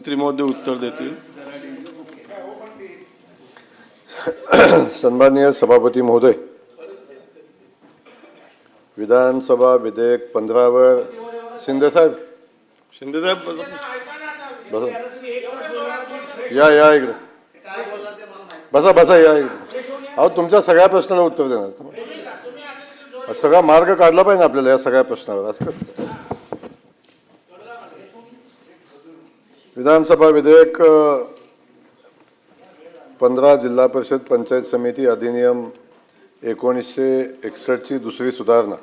मंत्री महोदय उत्तर देतील. सन्माननीय सभापती महोदय, विधानसभा विधेयक 15 वर शिंदे साहेब बसा या इकडे बसा या इकडे. अहो तुमच्या सगळ्या प्रश्नाला उत्तर देणार. सगळा मार्ग काढला पाहिजे आपल्याला या सगळ्या प्रश्नावर. असं विधानसभा विधेयक 15 जिल्हा परिषद पंचायत समिती अधिनियम 1961 ची दुसरी सुधारणा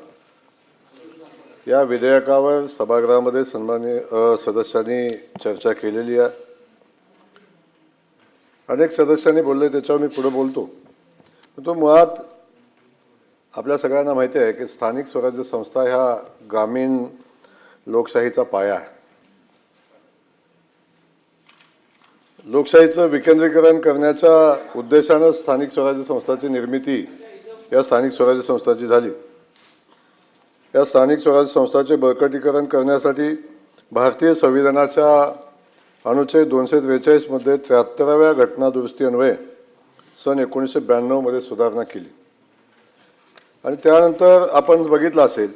या विधेयकावर सभागृहामध्ये सन्माननीय सदस्यांनी चर्चा केलेली आहे. अनेक सदस्यांनी बोलले, त्याच्यावर मी पुढे बोलतो. तो मुळात आपल्या सगळ्यांना माहिती आहे की स्थानिक स्वराज्य संस्था ह्या ग्रामीण लोकशाहीचा पाया आहे. लोकशाहीचं विकेंद्रीकरण करण्याच्या उद्देशानं स्थानिक स्वराज्य संस्थांची निर्मिती या स्थानिक स्वराज्य संस्थांची झाली. या स्थानिक स्वराज्य संस्थांचे बळकटीकरण करण्यासाठी भारतीय संविधानाच्या अनुच्छेद 243 मध्ये 73व्या घटना दुरुस्ती अन्वये सन 1992 मध्ये सुधारणा केली. आणि त्यानंतर आपण बघितलं असेल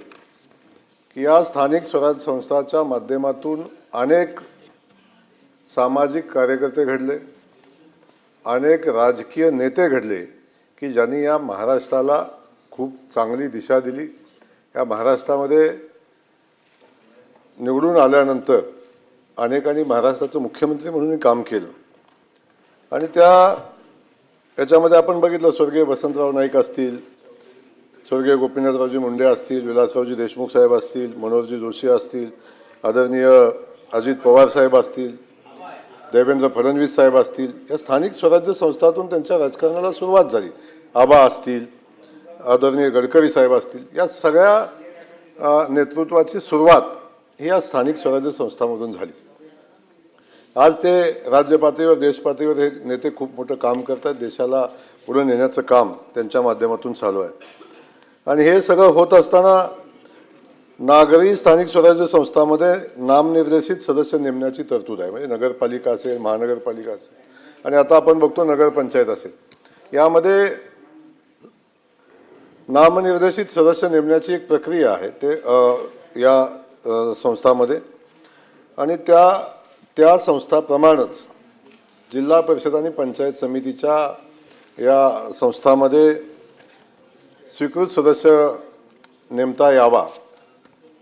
की या स्थानिक स्वराज्य संस्थांच्या माध्यमातून अनेक सामाजिक कार्यकर्ते घडले, अनेक राजकीय नेते घडले की ज्यांनी या महाराष्ट्राला खूप चांगली दिशा दिली. या महाराष्ट्रामध्ये निवडून आल्यानंतर अनेकांनी महाराष्ट्राचं मुख्यमंत्री म्हणून काम केलं. आणि याच्यामध्ये आपण बघितलं, स्वर्गीय वसंतराव नाईक असतील, स्वर्गीय गोपीनाथरावजी मुंडे असतील, विलासरावजी देशमुख साहेब असतील, मनोहरजी जोशी असतील, आदरणीय अजित पवार साहेब असतील, देवेंद्र फडणवीस साहेब असतील. या स्थानिक स्वराज्य संस्थातून त्यांच्या राजकारणाला सुरुवात झाली. आबा असतील, आदरणीय गडकरी साहेब असतील, या सगळ्या नेतृत्वाची सुरुवात ही या स्थानिक स्वराज्य संस्थांमधून झाली. आज ते राज्य पातळीवर, देश पातळीवर हे नेते खूप मोठं काम करतात. देशाला पुढे नेण्याचं काम त्यांच्या माध्यमातून चालू आहे. आणि हे सगळं होत असताना नागरी स्थानिक स्वराज्य संस्थांमध्ये नामनिर्देशित सदस्य नेमण्याची तरतूद आहे. म्हणजे नगरपालिका असेल, महानगरपालिका असेल आणि आता आपण बघतो नगरपंचायत असेल, यामध्ये नामनिर्देशित सदस्य नेमण्याची एक प्रक्रिया आहे ते या संस्थांमध्ये. आणि त्या संस्थाप्रमाणेच जिल्हा परिषद आणि पंचायत समितीच्या या संस्थांमध्ये स्वीकृत सदस्य नेमता यावा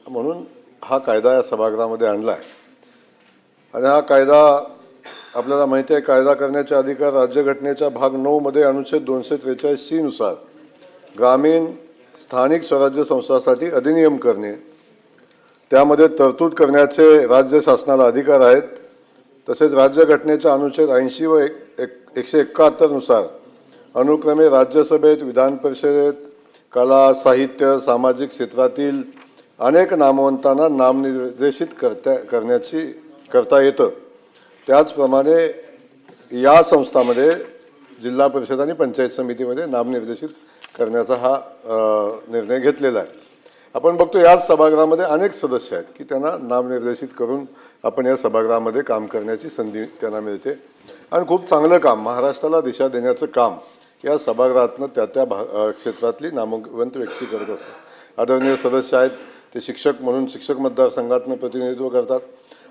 म्हणून हा कायदा या सभागृहामध्ये आणला आहे. आणि हा कायदा आपल्याला माहिती आहे, कायदा करण्याचे अधिकार राज्यघटनेच्या भाग 9 मध्ये अनुच्छेद 243C नुसार ग्रामीण स्थानिक स्वराज्य संस्थांसाठी अधिनियम करणे, त्यामध्ये तरतूद करण्याचे राज्य शासनाला अधिकार आहेत. तसेच राज्यघटनेच्या अनुच्छेद 80 व 171 नुसार अनुक्रमे राज्यसभेत, विधान परिषदेत, कला, साहित्य, सामाजिक क्षेत्रातील अनेक नामवंतांना नामनिर्देशित करता येतं. त्याचप्रमाणे या संस्थांमध्ये जिल्हा परिषद आणि पंचायत समितीमध्ये नामनिर्देशित करण्याचा हा निर्णय घेतलेला आहे. आपण बघतो याच सभागृहामध्ये अनेक सदस्य आहेत की त्यांना नामनिर्देशित करून आपण या सभागृहामध्ये काम करण्याची संधी त्यांना मिळते. आणि खूप चांगलं काम, महाराष्ट्राला दिशा देण्याचं काम या सभागृहातनं त्या क्षेत्रातली नामवंत व्यक्ती करत असतात. आदरणीय सदस्य आहेत ते शिक्षक म्हणून शिक्षक मतदारसंघातनं प्रतिनिधित्व करतात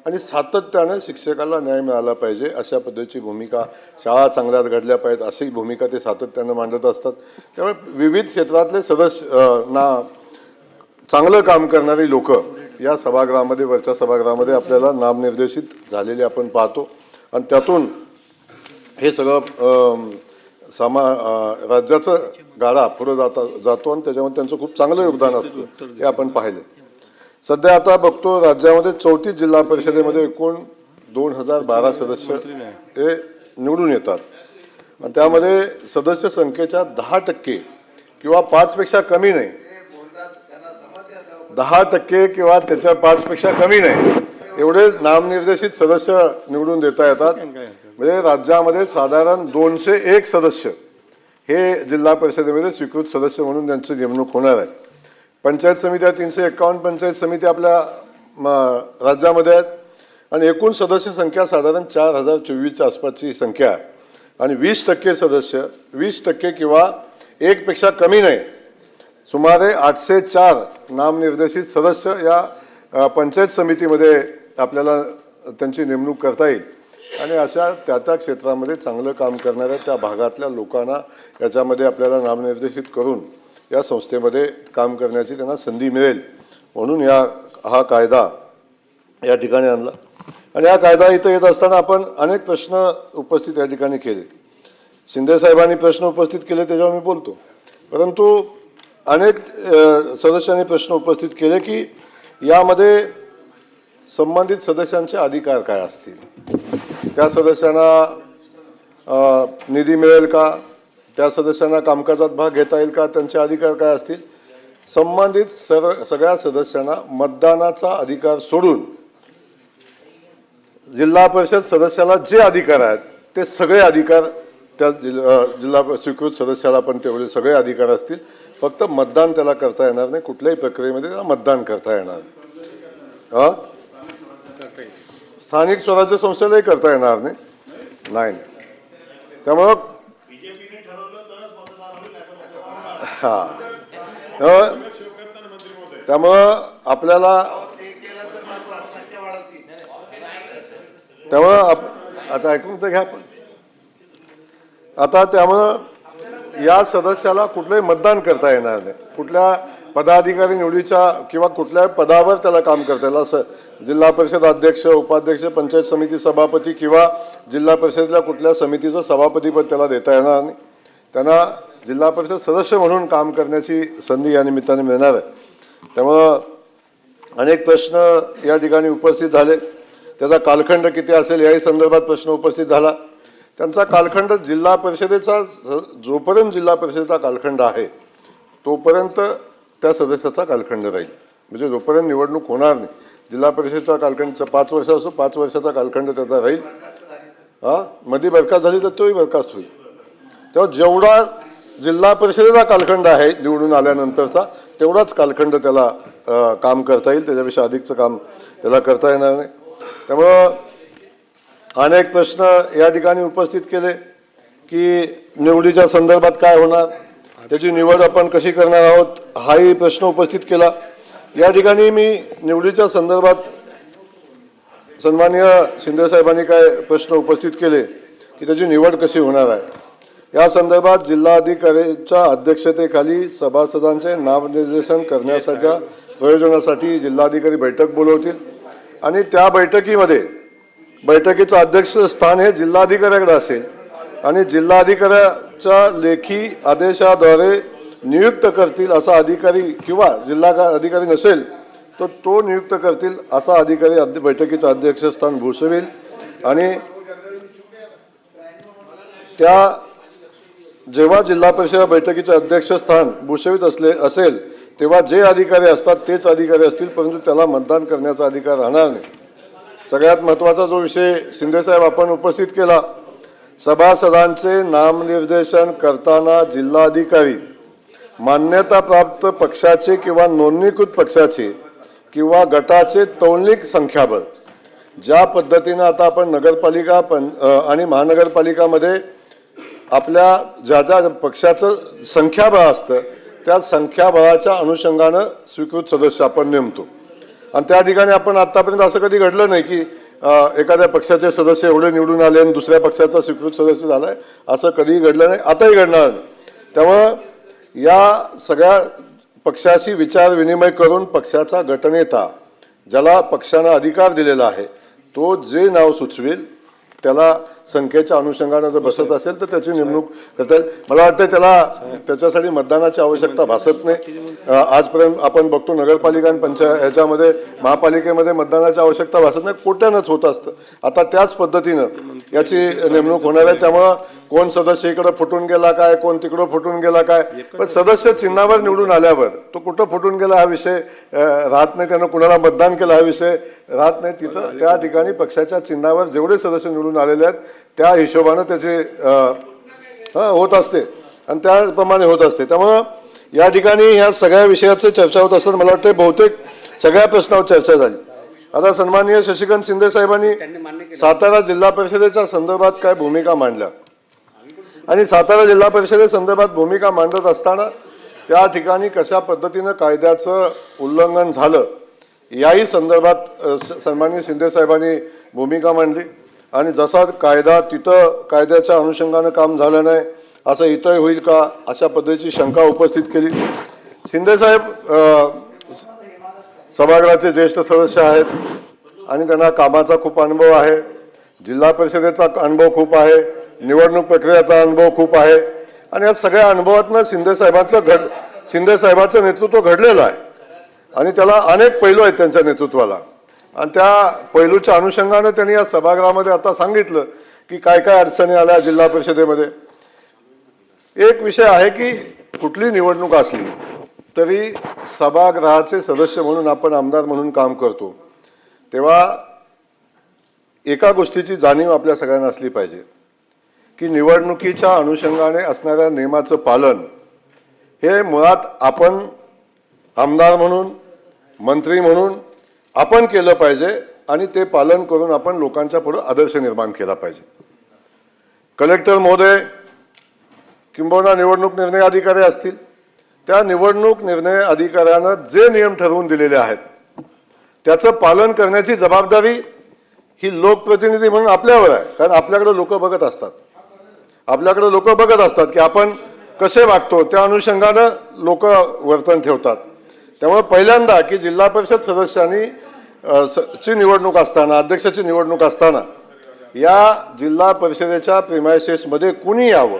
आणि सातत्यानं शिक्षकाला न्याय मिळाला पाहिजे अशा पद्धतीची भूमिका, शाळा चांगल्याच घडल्या पाहिजेत अशी भूमिका ते सातत्यानं मांडत असतात. त्यामुळे विविध क्षेत्रातले सदस्य चांगलं काम करणारी लोक या सभागृहामध्ये, वरच्या सभागृहामध्ये आपल्याला नामनिर्देशित झालेले आपण पाहतो. आणि त्यातून हे सगळं राज्याचं गाडा पुढे जातो आणि त्याच्यामध्ये त्यांचं खूप चांगलं योगदान असतं हे आपण पाहिलं. सध्या आता बघतो राज्यामध्ये 34 जिल्हा परिषदेमध्ये एकूण 2012 सदस्य हे निवडून येतात. आणि त्यामध्ये सदस्य संख्येच्या 10% किंवा 5 पेक्षा कमी नाही, 10% किंवा त्याच्या 5 पेक्षा कमी नाही एवढे नामनिर्देशित सदस्य निवडून देता येतात. म्हणजे राज्यामध्ये साधारण 201 सदस्य हे जिल्हा परिषदेमध्ये स्वीकृत सदस्य म्हणून त्यांची नेमणूक होणार आहे. पंचायत समित्या 351 पंचायत समिती आपल्या राज्यामध्ये आहेत. आणि एकूण सदस्य संख्या साधारण 4024च्या आसपासची संख्या आहे आणि 20% सदस्य 20% किंवा एकपेक्षा कमी नाही सुमारे 804 नामनिर्देशित सदस्य या पंचायत समितीमध्ये आपल्याला त्यांची नेमणूक करता येईल आणि अशा त्या क्षेत्रामध्ये चांगलं काम करणाऱ्या त्या भागातल्या लोकांना याच्यामध्ये आपल्याला नामनिर्देशित करून या संस्थेमध्ये काम करण्याची त्यांना संधी मिळेल म्हणून हा कायदा या ठिकाणी आणला आणि हा कायदा इथं येत असताना आपण अनेक प्रश्न उपस्थित या ठिकाणी केले. शिंदे साहेबांनी प्रश्न उपस्थित केले त्याच्यावर मी बोलतो, परंतु अनेक सदस्यांनी प्रश्न उपस्थित केले की यामध्ये संबंधित सदस्यांचे अधिकार काय असतील, त्या सदस्यांना निधी मिळेल का, त्या सदस्यांना कामकाजात भाग घेता येईल का, त्यांचे अधिकार काय असतील. संबंधित सगळ्या सदस्यांना मतदानाचा अधिकार सोडून जिल्हा परिषद सदस्याला जे अधिकार आहेत ते सगळे अधिकार त्या जिल्हा स्वीकृत सदस्याला पण तेवढे सगळे अधिकार असतील. फक्त मतदान त्याला करता येणार नाही, कुठल्याही प्रक्रियेमध्ये त्याला मतदान करता येणार स्थानिक स्वराज्य संस्थेलाही करता येणार नाही. त्यामुळं त्यामुळं आपल्याला आता ऐकून तर घ्या पण आता त्यामुळं या सदस्याला कुठलंही मतदान करता येणार नाही, कुठल्या पदाधिकारी निवडीच्या किंवा कुठल्या पदावर त्याला काम करता येईल असं जिल्हा परिषद अध्यक्ष उपाध्यक्ष पंचायत समिती सभापती किंवा जिल्हा परिषदेला कुठल्या समितीचं सभापतीपद त्याला देता येणार नाही. त्यांना जिल्हा परिषद सदस्य म्हणून काम करण्याची संधी या निमित्ताने मिळणार आहे. त्यामुळं अनेक प्रश्न या ठिकाणी उपस्थित झाले. त्याचा कालखंड किती असेल याही संदर्भात प्रश्न उपस्थित झाला. त्यांचा कालखंड जिल्हा परिषदेचा जोपर्यंत जिल्हा परिषदेचा कालखंड आहे तोपर्यंत त्या सदस्याचा कालखंड राहील, म्हणजे जोपर्यंत निवडणूक होणार नाही जिल्हा परिषदेचा कालखंड 5 वर्ष असो 5 वर्षाचा कालखंड त्याचा राहील. मध्ये बरखास्त झाली तर तोही बरखास्त होईल. तेव्हा जेवढा जिल्हा परिषदेचा कालखंड आहे निवडून आल्यानंतरचा तेवढाच कालखंड त्याला काम करता येईल, त्याच्यापेक्षा अधिकचं काम त्याला करता येणार नाही. त्यामुळं अनेक प्रश्न या ठिकाणी उपस्थित केले की निवडीच्या संदर्भात काय होणार, त्याची निवड आपण कशी करणार आहोत हाही प्रश्न उपस्थित केला. या ठिकाणी मी निवडीच्या संदर्भात सन्माननीय शिंदे साहेबांनी काय प्रश्न उपस्थित केले की त्याची निवड कशी होणार आहे या संदर्भात जिल्हाधिकाऱ्यांच्या अध्यक्षतेखाली सभासदांचे नामनिर्देशन करण्याच्या प्रयोजनासाठी जिल्हाधिकारी बैठक बोलवतील आणि त्या बैठकीचं अध्यक्षस्थान हे जिल्हाधिकाऱ्याकडे असेल आणि जिल्हाधिकाऱ्याच्या लेखी आदेशाद्वारे नियुक्त करतील असा अधिकारी किंवा जिल्हा अधिकारी नसेल तर तो नियुक्त करतील असा अधिकारी बैठकीचं अध्यक्षस्थान भूषवेल आणि त्या जेव्हा जिल्हा परिषद बैठकीचे अध्यक्षस्थान भूषवित असेल तेव्हा जे अधिकारी असतात तेच अधिकारी असतील, परंतु त्याला मतदान करण्याचा अधिकार राहणार नाही. सगळ्यात महत्त्वाचा जो विषय शिंदेसाहेब आपण उपस्थित केला, सभासदांचे नामनिर्देशन करताना जिल्हाधिकारी मान्यताप्राप्त पक्षाचे किंवा नोंदणीकृत पक्षाचे किंवा गटाचे तौलनिक संख्याबळ ज्या पद्धतीनं आता आपण नगरपालिका आणि महानगरपालिकामध्ये आपल्या ज्या ज्या पक्षाचं संख्याबळ असतं त्या संख्याबळाच्या अनुषंगानं स्वीकृत सदस्य आपण नेमतो आणि त्या ठिकाणी आपण आतापर्यंत असं कधी घडलं नाही की एखाद्या पक्षाचे सदस्य एवढे निवडून आले आणि दुसऱ्या पक्षाचा स्वीकृत सदस्य झालाय, असं कधीही घडलं नाही, आताही घडणार नाही. त्यामुळं या सगळ्या पक्षाशी विचार विनिमय करून पक्षाचा गटनेता ज्याला पक्षानं अधिकार दिलेला आहे तो जे नाव सुचवेल त्याला संख्येच्या अनुषंगाने जर बसत असेल तर त्याची नेमणूक करता येईल. मला वाटतं त्याच्यासाठी मतदानाची आवश्यकता भासत नाही. आजपर्यंत आपण बघतो नगरपालिका आणि ह्याच्यामध्ये महापालिकेमध्ये मतदानाची आवश्यकता भासत नाही, कोट्यानंच होत असतं. आता त्याच पद्धतीनं याची नेमणूक होणार आहे. त्यामुळं कोण सदस्य इकडं फुटून गेला काय, कोण तिकडं फुटून गेला काय, पण सदस्य चिन्हावर निवडून आल्यावर तो कुठं फुटून गेला हा विषय राहत नाही, त्यानं कुणाला मतदान केलं हा विषय राहत नाही. तिथं त्या ठिकाणी पक्षाच्या चिन्हावर जेवढे सदस्य निवडून आलेले आहेत त्या हिशोबानं त्याचे होत असते आणि त्याप्रमाणे होत असते. त्यामुळं या ठिकाणी ह्या सगळ्या विषयाची चर्चा होत असताना मला वाटतं बहुतेक सगळ्या प्रश्नावर चर्चा झाली. आता सन्माननीय शशिकांत शिंदे साहेबांनी सातारा जिल्हा परिषदेच्या संदर्भात काय भूमिका मांडल्या आणि सातारा जिल्हा परिषदेसंदर्भात भूमिका मांडत असताना त्या ठिकाणी कशा पद्धतीनं कायद्याचं उल्लंघन झालं याही संदर्भात सन्माननीय शिंदे साहेबांनी भूमिका मांडली आणि जसा कायदा तिथं कायद्याच्या अनुषंगानं काम झालं नाही असं इथंही होईल का अशा पद्धतीची शंका उपस्थित केली। शिंदे साहेब सभागृहाचे ज्येष्ठ सदस्य आहेत आणि त्यांना कामाचा खूप अनुभव आहे, जिल्हा परिषदेचा अनुभव खूप आहे, निवडणूक प्रक्रियेचा अनुभव खूप आहे आणि या सगळ्या अनुभवातनं शिंदे साहेबांचं नेतृत्व घडलेलं आहे आणि त्याला अनेक पैलू आहेत त्यांच्या नेतृत्वाला आणि त्या पैलूच्या अनुषंगानं त्यांनी या सभागृहामध्ये आता सांगितलं की काय काय अडचणी आल्या जिल्हा परिषदेमध्ये। एक विषय आहे की कुठली निवडणूक असली तरी सभागृहाचे सदस्य म्हणून आपण आमदार म्हणून काम करतो तेव्हा एका गोष्टीची जाणीव आपल्या सगळ्यांना असली पाहिजे की निवडणुकीच्या अनुषंगाने असणाऱ्या नियमाचं पालन हे मुळात आपण आमदार म्हणून मंत्री म्हणून आपण केलं पाहिजे आणि ते पालन करून आपण लोकांच्या पुढे आदर्श निर्माण केला पाहिजे। कलेक्टर महोदय किंबहुना निवडणूक निर्णय अधिकारी असतील त्या निवडणूक निर्णय अधिकाऱ्यानं जे नियम ठरवून दिलेले आहेत त्याचं पालन करण्याची जबाबदारी ही लोकप्रतिनिधी म्हणून आपल्यावर आहे, कारण आपल्याकडे लोक बघत असतात की आपण कसे वागतो त्या अनुषंगानं लोक वर्तन ठेवतात। त्यामुळे पहिल्यांदा की जिल्हा परिषद सदस्यांनी ची निवडणूक असताना अध्यक्षाची निवडणूक असताना या जिल्हा परिषदेच्या प्रिमायसेसमध्ये कुणी यावं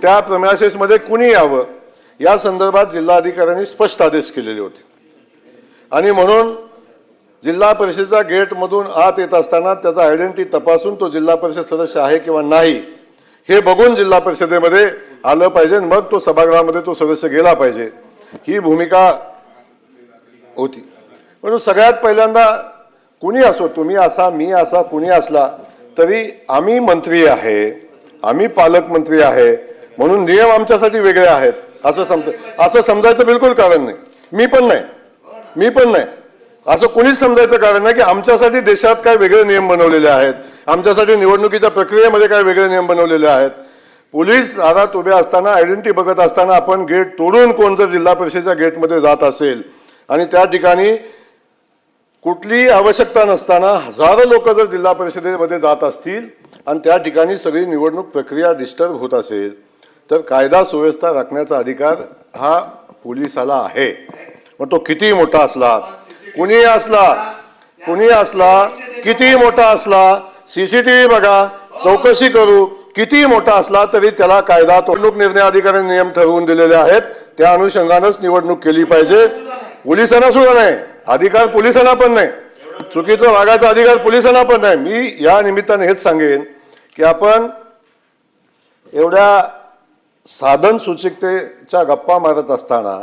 त्या प्रिमायसेसमध्ये कुणी यावं या संदर्भात जिल्हाधिकाऱ्यांनी स्पष्ट आदेश केलेले होते आणि म्हणून जिल्हा परिषदेच्या गेटमधून आत येत असताना त्याचा आयडेंटिटी तपासून तो जिल्हा परिषद सदस्य आहे किंवा नाही हे बघून जिल्हा परिषदेमध्ये आलं पाहिजे, मग तो सभागृहामध्ये तो सदस्य गेला पाहिजे, ही भूमिका होती। म्हणून सगळ्यात पहिल्यांदा कुणी असो, तुम्ही असा मी असा कुणी असला तरी आम्ही मंत्री आहे, आम्ही पालकमंत्री आहे म्हणून नियम आमच्यासाठी वेगळे आहेत असं समजायचं बिलकुल कारण नाही। मी पण नाही असं कुणीच समजायचं कारण नाही की आमच्यासाठी देशात काय वेगळे नियम बनवलेले आहेत, आमच्यासाठी निवडणुकीच्या प्रक्रियेमध्ये काय वेगळे नियम बनवलेले आहेत। पोलीस दारात उभे असताना आयडेंटिटी बघत असताना आपण गेट तोडून कोण जर जिल्हा परिषदेच्या गेटमध्ये जात असेल आणि त्या ठिकाणी कुठलीही आवश्यकता नसताना हजारो लोक जर जिल्हा परिषदेमध्ये जात असतील आणि त्या ठिकाणी सगळी निवडणूक प्रक्रिया डिस्टर्ब होत असेल तर कायदा सुव्यवस्था राखण्याचा अधिकार हा पोलिसाला आहे। मग तो किती मोठा असला, कुणी असला, किती मोठा असला, सीसीटीव्ही बघा, चौकशी करू, किती मोठा असला तरी त्याला कायदा निवडणूक निर्णय अधिकाऱ्यांनी नियम ठरवून दिलेले आहेत त्या अनुषंगानंच निवडणूक केली पाहिजे। पोलिसांना सुद्धा नाही अधिकार, पोलिसांना पण नाही, चुकीचं वागायचा अधिकार पोलिसांना पण नाही। मी या निमित्ताने हेच सांगेन की आपण एवढ्या साधन सूचिकतेच्या गप्पा मारत असताना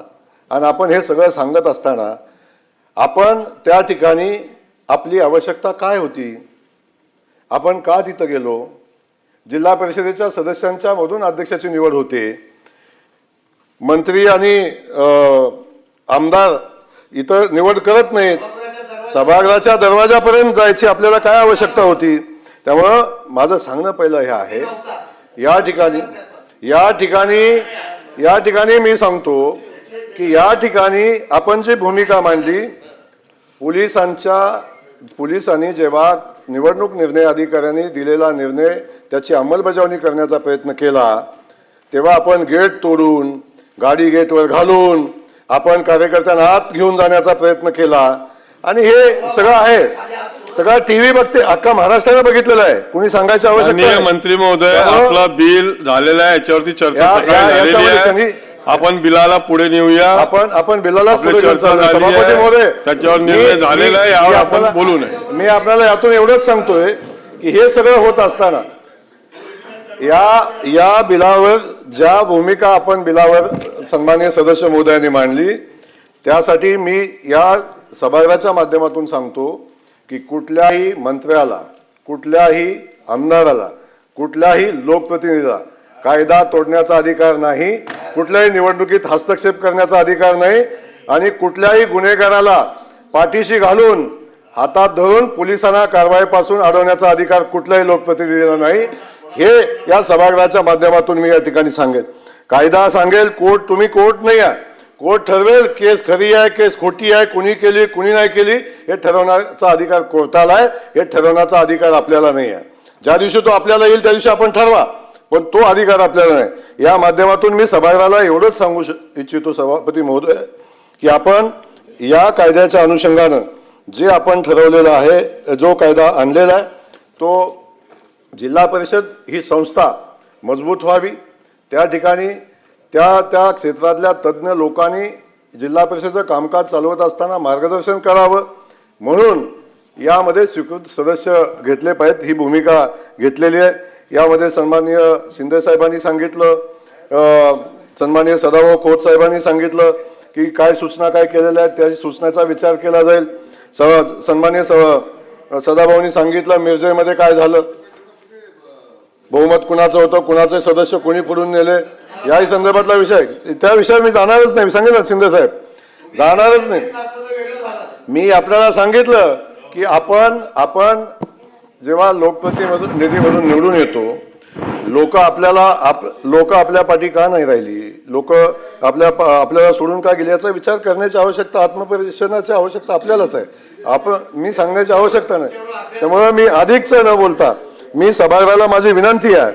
आणि आपण हे सगळं सांगत असताना आपण त्या ठिकाणी आपली आवश्यकता काय होती, आपण का तिथं गेलो, जिल्हा परिषदेच्या सदस्यांच्या मधून अध्यक्षाची निवड होते, मंत्री आणि आमदार इतर निवड करत नाहीत, सभागृहाच्या दरवाजापर्यंत जायची आपल्याला काय आवश्यकता होती। त्यामुळं माझं सांगणं पहिलं हे आहे या ठिकाणी मी सांगतो की या ठिकाणी आपण जी भूमिका मांडली, पोलिसांनी जेव्हा निवडणूक निर्णय अधिकाऱ्यांनी दिलेला निर्णय त्याची अंमलबजावणी करण्याचा प्रयत्न केला तेव्हा आपण गेट तोडून गाडी गेटवर घालून आपण कार्यकर्त्यांना आत घेऊन जाण्याचा प्रयत्न केला आणि हे सगळं आहे, सगळा टीव्ही बघते, अख्खा महाराष्ट्राने बघितलेलं आहे, कुणी सांगायची आवश्यकता नाही। मंत्री महोदय आपला बिल झालेला आहे, याच्यावरती चर्चा झालेली आहे, आपण बिलाला पुढे नेऊया, आपण बिलाला पुढे सभापती महोदय त्याच्यावर निर्णय झालेला आहे, यावर आपण बोलू नये। मी आपल्याला यातून एवढंच सांगतोय की हे सगळं होत असताना या बिलावर ज्या भूमिका आपण बिलावर सन्माननीय सदस्य महोदयांनी मांडली त्यासाठी मी या सभागृहाच्या माध्यमातून सांगतो की कुठल्याही मंत्र्याला, कुठल्याही आमदाराला, कुठल्याही लोकप्रतिनिधीला कायदा तोडण्याचा अधिकार नाही, कुठल्याही निवडणुकीत हस्तक्षेप करण्याचा अधिकार नाही आणि कुठल्याही गुन्हेगाराला पाठीशी घालून हातात धरून पोलिसांना कारवाईपासून अडवण्याचा अधिकार कुठल्याही लोकप्रतिनिधीला नाही, हे या सभागृहाच्या माध्यमातून मी या ठिकाणी सांगेन. कायदा सांगेल, कोर्ट, तुम्ही कोर्ट नाही आहे, कोर्ट ठरवेल केस खरी आहे केस खोटी आहे, कुणी केली कुणी नाही केली हे ठरवण्याचा अधिकार कोर्टाला आहे, हे ठरवण्याचा अधिकार आपल्याला नाही आहे. ज्या दिवशी तो आपल्याला येईल त्या दिवशी आपण ठरवा, पण तो अधिकार आपल्याला नाही. या माध्यमातून मी सभागृहाला एवढंच सांगू इच्छितो सभापती महोदय की आपण या कायद्याच्या अनुषंगानं जे आपण ठरवलेलं आहे, जो कायदा आणलेला आहे, तो जिल्हा परिषद ही संस्था मजबूत व्हावी, त्या ठिकाणी त्या क्षेत्रातल्या तज्ज्ञ लोकांनी जिल्हा परिषदेचं कामकाज चालवत असताना मार्गदर्शन करावं, म्हणून यामध्ये स्वीकृत सदस्य घेतले पाहिजेत, ही भूमिका घेतलेली आहे. यामध्ये सन्माननीय शिंदे साहेबांनी सांगितलं, सन्माननीय सदाभाऊ खोत साहेबांनी सांगितलं की काय सूचना काय केलेल्या आहेत, त्या सूचनाचा विचार केला जाईल. सन्माननीय सदाभाऊंनी सांगितलं मिरजेमध्ये काय झालं, बहुमत कुणाचं होतं, कुणाचे सदस्य कोणी पुढून नेले, याही संदर्भातला विषय, त्या विषयावर मी जाणारच नाही. मी सांगेन ना शिंदे साहेब, जाणारच नाही. मी आपल्याला सांगितलं की आपण जेव्हा लोकप्रतिनिधीमधून निवडून येतो, लोक आपल्या पाठी का नाही राहिली, लोक आपल्याला सोडून का गेली, याचा विचार करण्याची आवश्यकता, आत्मपरीक्षणाची आवश्यकता आपल्यालाच आहे. मी सांगण्याची आवश्यकता नाही. त्यामुळे मी अधिकच न बोलता मी सभागृहाला माझी विनंती आहे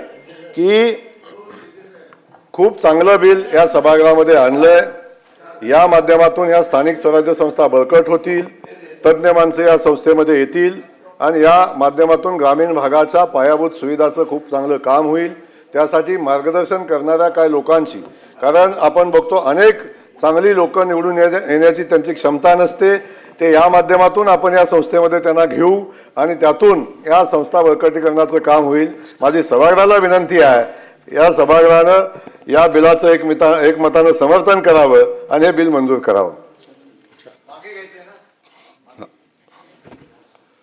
की खूप चांगलं बिल या सभागृहामध्ये आणलंय. या माध्यमातून या स्थानिक स्वराज्य संस्था बळकट होतील, तज्ज्ञ माणसे या संस्थेमध्ये येतील आणि या माध्यमातून ग्रामीण भागाच्या पायाभूत सुविधाचं खूप चांगलं काम होईल. त्यासाठी मार्गदर्शन करणाऱ्या काय लोकांची, कारण आपण बघतो अनेक चांगली लोक निवडून येण्याची त्यांची क्षमता नसते, ते या माध्यमातून आपण या संस्थेमध्ये त्यांना घेऊ आणि त्यातून या संस्था बळकटीकरणाचं काम होईल. माझी सभागृहाला विनंती आहे, या सभागृहानं या बिलाचं एकमतानं समर्थन करावं आणि हे बिल मंजूर करावं.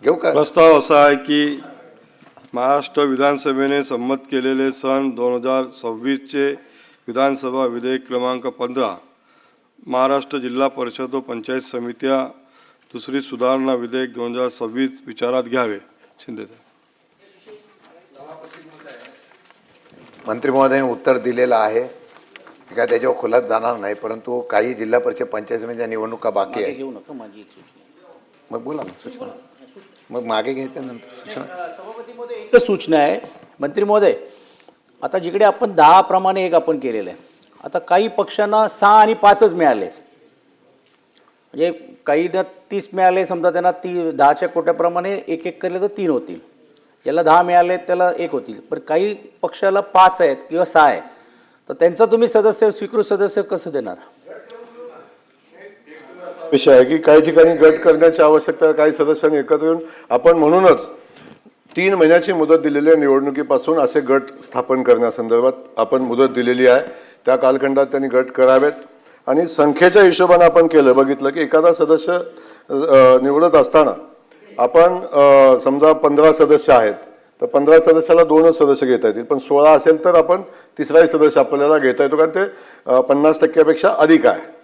घेऊ का? प्रस्ताव असा आहे की महाराष्ट्र विधानसभेने संमत केलेले सन 2026चे विधानसभा विधेयक क्रमांक 15 महाराष्ट्र जिल्हा परिषद व पंचायत समित्या दुसरी सुधारणा विधेयक 2026 विचारात घ्यावे. शिंदे साहेब. मंत्री महोदयांनी उत्तर दिलेलं आहे, काय त्याच्यावर खुलासा जाणार नाही, परंतु काही जिल्हा परिषद पंचायत समित्या निवडणुका बाकी आहे. मग बोला ना सूचना, मग मागे घ्यायचं नंतर सूचना. एकच सूचना आहे मंत्री महोदय, आता जिकडे आपण 10 प्रमाणे एक आपण केलेलं आहे, आता काही पक्षांना 6 आणि 5च मिळाले, म्हणजे काही 30 मिळाले, समजा त्यांना 10च्या कोट्याप्रमाणे एक केले तर 3 होतील, ज्याला 10 मिळाले त्याला 1 होतील, पण काही पक्षाला 5 आहेत किंवा 6 आहे, तर त्यांचा तुम्ही सदस्य स्वीकृत सदस्य कसं देणार? विषय आहे की काही ठिकाणी गट करण्याची आवश्यकता आहे, काही सदस्यांनी एकत्र येऊन आपण म्हणूनच 3 महिन्याची मुदत दिलेली आहे निवडणुकीपासून असे गट स्थापन करण्यासंदर्भात आपण मुदत दिलेली आहे. त्या कालखंडात त्यांनी गट करावेत आणि संख्येच्या हिशोबाने आपण केलं, बघितलं की एखादा सदस्य निवडत असताना आपण समजा 15 सदस्य आहेत तर 15 सदस्याला 2च सदस्य घेता येतील, पण 16 असेल तर आपण तिसराही सदस्य आपल्याला घेता येतो, कारण ते 50% अधिक आहे.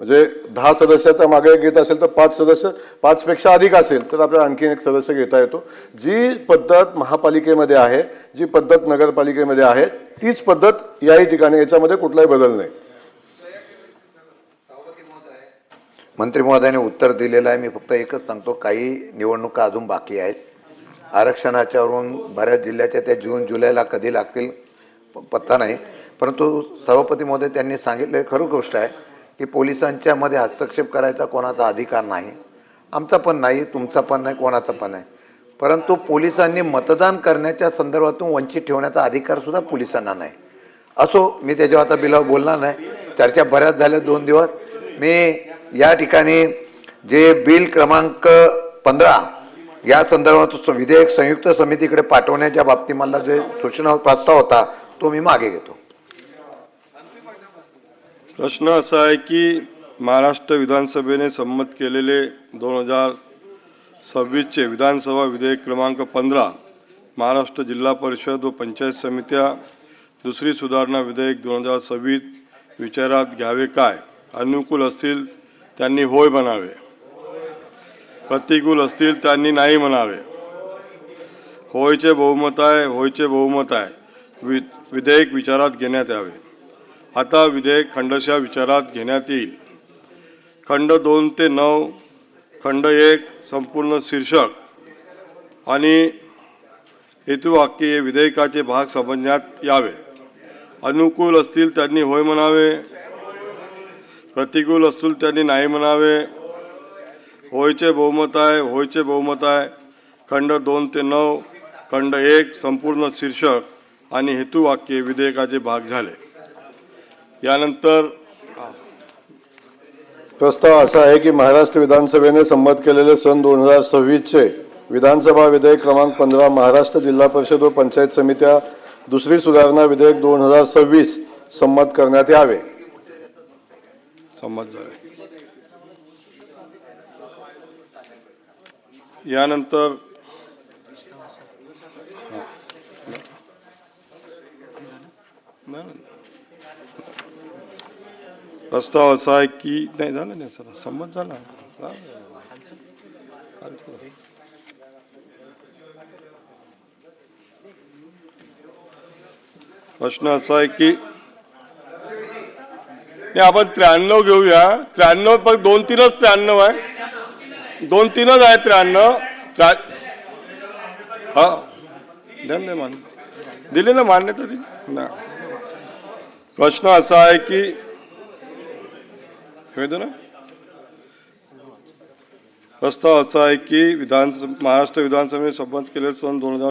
म्हणजे 10 सदस्याच्या मागे घेत असेल तर 5 सदस्य 5 पेक्षा अधिक असेल तर आपल्याला आणखीन एक सदस्य घेता येतो. जी पद्धत महापालिकेमध्ये आहे, जी पद्धत नगरपालिकेमध्ये आहे, तीच पद्धत याही ठिकाणी, याच्यामध्ये कुठलाही बदल नाही. मंत्री महोदयांनी उत्तर दिलेलं आहे. मी फक्त एकच सांगतो, काही निवडणुका अजून बाकी आहेत. आरक्षणाच्यावरून बऱ्याच जिल्ह्याच्या त्या जून जुलैला कधी लागतील पत्ता नाही, परंतु सभापती महोदय त्यांनी सांगितलं खरं गोष्ट आहे की पोलिसांच्या मध्ये हस्तक्षेप करायचा कोणाचा अधिकार नाही, आमचा पण नाही, तुमचा पण नाही, कोणाचा पण नाही, परंतु पोलिसांनी मतदान करण्याच्या संदर्भातून वंचित ठेवण्याचा अधिकारसुद्धा पोलिसांना नाही. असो, मी त्याच्यावर आता बिलावर बोलणार नाही, चर्चा बऱ्याच झाल्या 2 दिवस. मी या ठिकाणी जे बिल क्रमांक 15 या संदर्भात विधेयक संयुक्त समितीकडे पाठवण्याच्या बाबतीत मला जे सूचना प्रस्ताव होता तो मी मागे घेतो. प्रश्न असा आहे की महाराष्ट्र विधानसभेने संमत केलेले 2026चे विधानसभा विधेयक क्रमांक 15 महाराष्ट्र जिल्हा परिषद व पंचायत समित्या दुसरी सुधारणा विधेयक 2026 विचारात घ्यावे काय? अनुकूल असतील त्यांनी होय म्हणावे. प्रतिकूल असतील त्यांनी नाही म्हणावे. होयचे बहुमत आहे, होयचे बहुमत आहे. विधेयक विचारात घेण्यात यावे. आता विधेयक खंडशः विचारात घेण्यात येईल. खंड 2 ते 9, खंड 1 संपूर्ण शीर्षक आणि हेतुवाक्य हे विधेयकाचे भाग समजण्यात यावे. अनुकूल असतील त्यांनी होय म्हणावे. प्रतिकूल असतील त्यांनी नाही म्हणावे. होयचे बहुमत आहे, होयचे बहुमत आहे. खंड 2 ते 9, खंड 1 संपूर्ण शीर्षक आणि हेतुवाक्य विधेयकाचे भाग झाले. यानंतर प्रस्ताव असा आहे की महाराष्ट्र विधानसभेने संमत केलेले सन 2026चे विधानसभा विधेयक क्रमांक 15 महाराष्ट्र जिल्हा परिषद व पंचायत समित्या दुसरी सुधारणा विधेयक 2026 संमत करण्यात यावे. संमत झाले. यानंतर प्रस्ताव असा आहे की नाही झालं नाही सर संमत झाला. प्रश्न असा आहे की नाही आपण 93 घेऊया. 93 पण 2-3च 93 आहे. 2-3च आहे 93. हा द्या मान्य दिली ना मान्यता दिली ना. प्रश्न असा आहे की ना प्रस्ताव असा आहे की महाराष्ट्र विधानसभेने संमत केलेले सन 2000